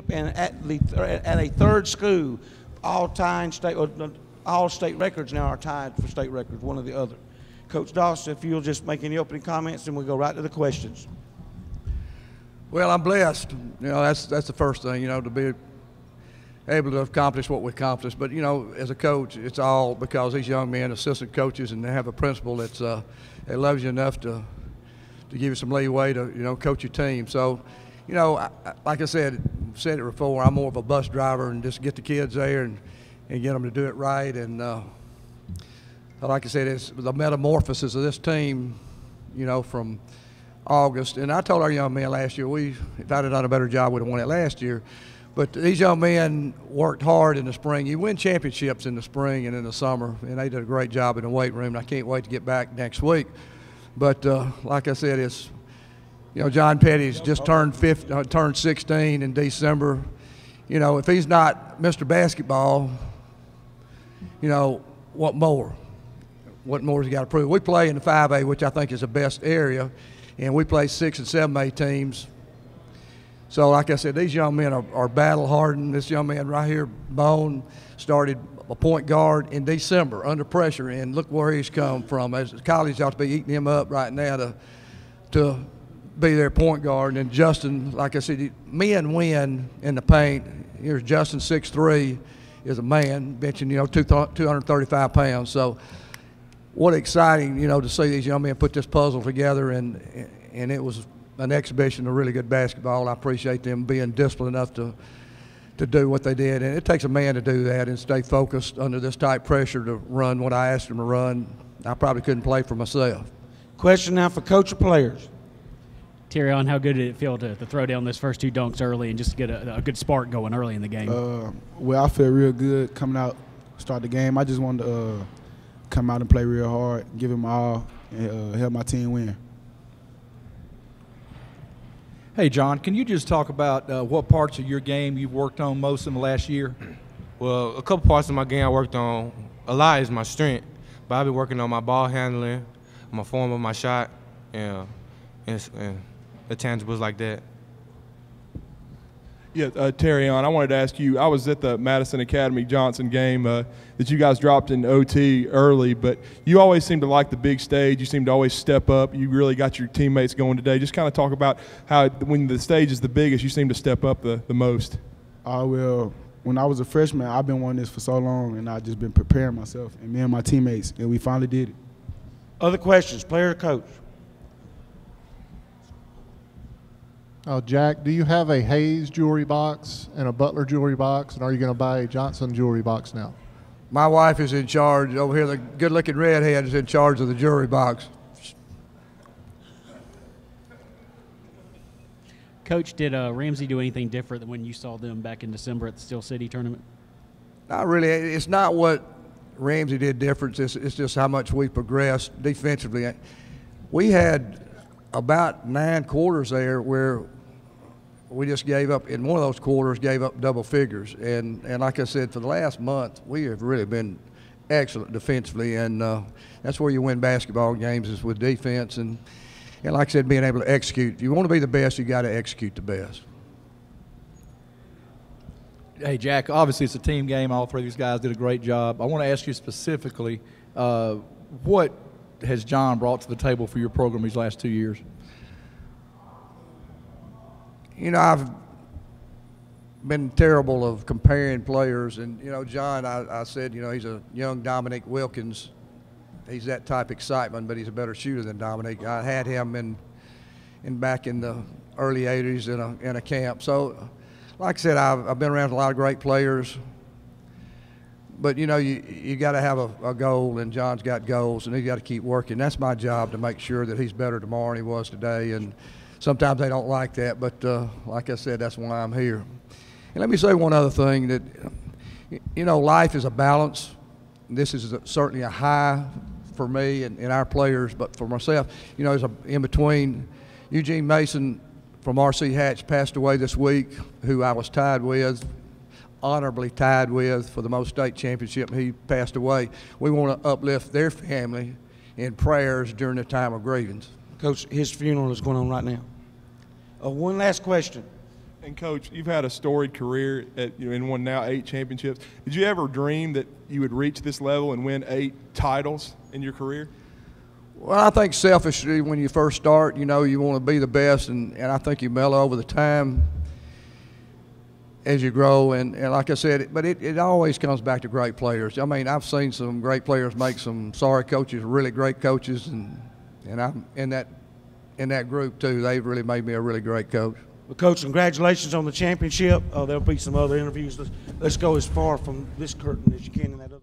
and at a third school, all state records now are tied for state records, one or the other. Coach Doss, if you'll just make any opening comments, and we'll go right to the questions. Well, I'm blessed. That's the first thing, to be able to accomplish what we accomplished. But, as a coach, it's all because these young men, assistant coaches, and they have a principal that loves you enough to give you some leeway to, coach your team. So, like I said it before, I'm more of a bus driver and just get the kids there and get them to do it right. And like I said, it's the metamorphosis of this team, from August. And I told our young men last year, if I'd have done a better job, we'd have won it last year. But these young men worked hard in the spring. You win championships in the spring and in the summer, and they did a great job in the weight room. And I can't wait to get back next week. But like I said, it's John Petty's just turned 16 in December. If he's not Mr. Basketball, what more? What more has he got to prove? We play in the 5A, which I think is the best area, and we play 6 and 7A teams. So, like I said, these young men are battle-hardened. This young man right here, Bone, started a point guard in December under pressure, and look where he's come from. As college ought to be eating him up right now to be their point guard. And Justin, like I said, men win in the paint. Here's Justin, 6'3", is a man, benching 235 pounds. So, what exciting to see these young men put this puzzle together, and it was an exhibition of really good basketball. I appreciate them being disciplined enough to do what they did. And it takes a man to do that and stay focused under this tight pressure to run what I asked him to run. I probably couldn't play for myself. Question now for coach or players. Terry, how good did it feel to throw down those first 2 dunks early and just get a good spark going early in the game? Well, I feel real good coming out, start the game. I just wanted to come out and play real hard, give it my all, and help my team win. Hey, John, can you just talk about what parts of your game you've worked on most in the last year? Well, a couple parts of my game I worked on a lot is my strength, but I've been working on my ball handling, my form of my shot, and the tangibles like that. Yeah, Terry, I wanted to ask you, I was at the Madison Academy Johnson game that you guys dropped in OT early, but you always seem to like the big stage. You seem to always step up. You really got your teammates going today. Just kind of talk about how when the stage is the biggest, you seem to step up the most. Well, when I was a freshman, I've been wanting this for so long, and I've just been preparing myself, and me and my teammates, and we finally did it. Other questions, player or coach? Jack, do you have a Hayes jewelry box and a Butler jewelry box, and are you going to buy a Johnson jewelry box now? My wife is in charge over here. The good-looking redhead is in charge of the jewelry box. Coach, did Ramsey do anything different than when you saw them back in December at the Steel City tournament? Not really. It's not what Ramsey did different. It's just how much we progressed defensively. We had about 9 quarters there where we just gave up, in one of those quarters, gave up double figures. And like I said, for the last month, we have really been excellent defensively, and that's where you win basketball games, is with defense. And like I said, being able to execute. If you want to be the best, you got to execute the best. Hey, Jack, obviously it's a team game. All 3 of these guys did a great job. I want to ask you specifically, what has John brought to the table for your program these last 2 years? I've been terrible of comparing players, and John, I said, he's a young Dominique Wilkins. He's that type of excitement, but he's a better shooter than Dominique. I had him back in the early '80s in a camp. So, like I said, I've been around a lot of great players. But, you got to have a goal, and John's got goals, and he's got to keep working. That's my job, to make sure that he's better tomorrow than he was today. And sometimes they don't like that, but like I said, that's why I'm here. And let me say one other thing, that, life is a balance. This is certainly a high for me and our players, but for myself, there's in between. Eugene Mason from R.C. Hatch passed away this week, who I was honorably tied with for the most state championship. He passed away. We want to uplift their family in prayers during the time of grievance. Coach, his funeral is going on right now. One last question. And Coach, you've had a storied career and won now 8 championships. Did you ever dream that you would reach this level and win 8 titles in your career? Well, I think selfishly when you first start, you want to be the best, and I think you mellow over the time as you grow. And like I said, but it always comes back to great players. I mean, I've seen some great players make some sorry coaches really great coaches, and I'm in that group too. They've really made me a really great coach. Well, Coach, congratulations on the championship. There'll be some other interviews. Let's go as far from this curtain as you can in that other.